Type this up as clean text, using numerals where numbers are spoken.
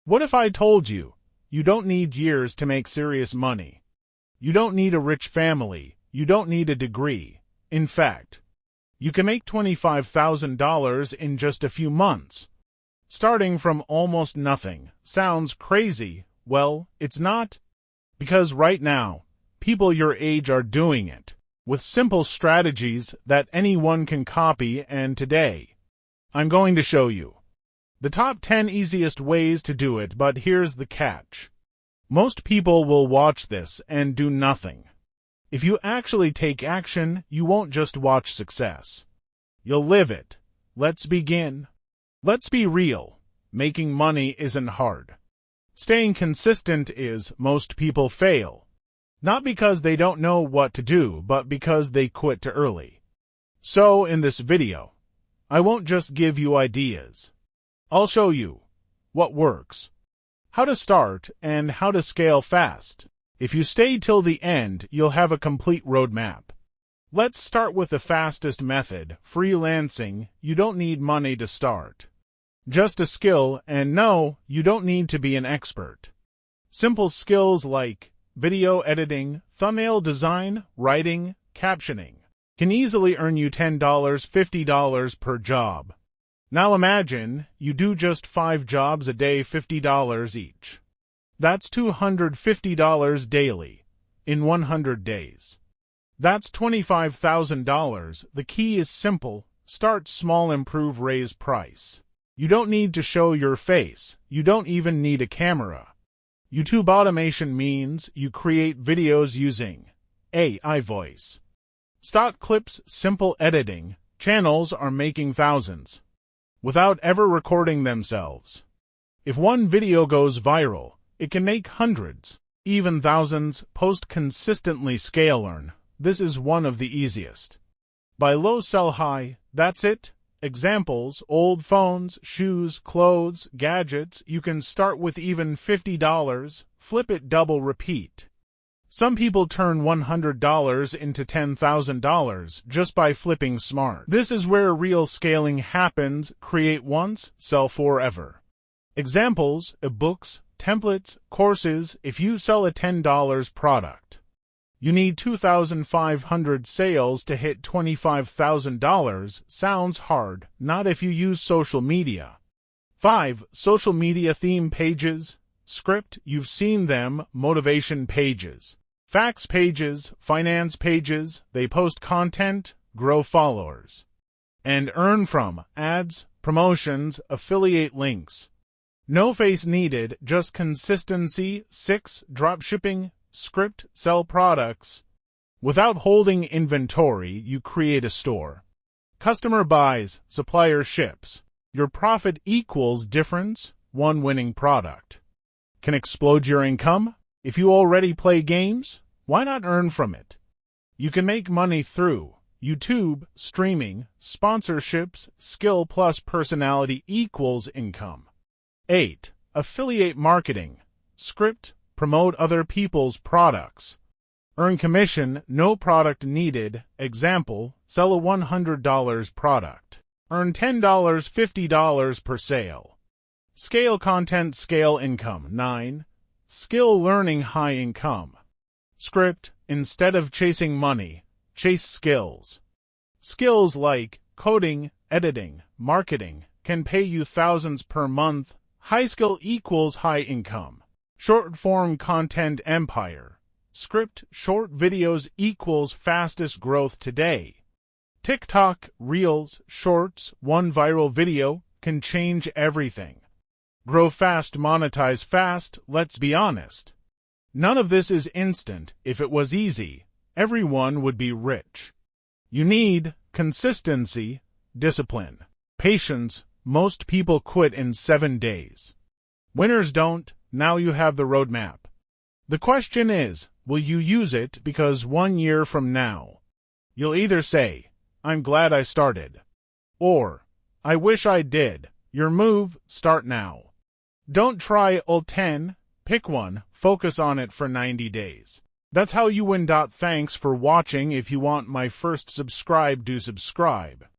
What if I told you, you don't need years to make serious money? You don't need a rich family. You don't need a degree. In fact, you can make $25,000 in just a few months. Starting from almost nothing. Sounds crazy. Well, it's not. Because right now, people your age are doing it, with simple strategies that anyone can copy, and today, I'm going to show you the top 10 easiest ways to do it, but here's the catch. Most people will watch this and do nothing. If you actually take action, you won't just watch success. You'll live it. Let's begin. Let's be real. Making money isn't hard. Staying consistent is. Most people fail. Not because they don't know what to do, but because they quit too early. So, in this video, I won't just give you ideas. I'll show you what works, how to start, and how to scale fast. If you stay till the end, you'll have a complete roadmap. Let's start with the fastest method, freelancing. You don't need money to start. Just a skill, and no, you don't need to be an expert. Simple skills like video editing, thumbnail design, writing, captioning can easily earn you $10, $50 per job. Now imagine you do just 5 jobs a day, $50 each. That's $250 daily, in 100 days. That's $25,000. The key is simple. Start small, improve, raise price. You don't need to show your face. You don't even need a camera. YouTube automation means you create videos using AI voice. Stock clips, simple editing. Channels are making thousands without ever recording themselves. If one video goes viral, it can make hundreds, even thousands. Post consistently, scale, learn. This is one of the easiest. Buy low, sell high. That's it. Examples: old phones, shoes, clothes, gadgets. You can start with even $50. Flip it, double, repeat. Some people turn $100 into $10,000 just by flipping smart. This is where real scaling happens. Create once, sell forever. Examples: ebooks, templates, courses. If you sell a $10 product, you need 2,500 sales to hit $25,000. Sounds hard. Not if you use social media. 5. Social media theme pages. Script. You've seen them. Motivation pages, facts pages, finance pages. They post content, grow followers, and earn from ads, promotions, affiliate links. No face needed, just consistency. 6. Dropshipping. Script. Sell products. Without holding inventory, you create a store. Customer buys, supplier ships. Your profit equals difference. One winning product can explode your income. If you already play games, why not earn from it? You can make money through YouTube, streaming, sponsorships. Skill plus personality equals income. 8. Affiliate marketing. Script. Promote other people's products. Earn commission. No product needed. Example: sell a $100 product. Earn $10, $50 per sale. Scale content, scale income. 9. Skill learning, high income. Script. Instead of chasing money, chase skills. Skills like coding, editing, marketing can pay you thousands per month. High skill equals high income. Short form content empire. Script. Short videos equals fastest growth today. TikTok, Reels, Shorts. One viral video can change everything. Grow fast, monetize fast. Let's be honest. None of this is instant. If it was easy, everyone would be rich. You need consistency, discipline, patience. Most people quit in 7 days. Winners don't. Now you have the roadmap. The question is, will you use it? Because 1 year from now, you'll either say, "I'm glad I started," or "I wish I did." Your move. Start now. Don't try all 10. Pick one. Focus on it for 90 days. That's how you win. Thanks for watching. If you want my first subscribe, do subscribe.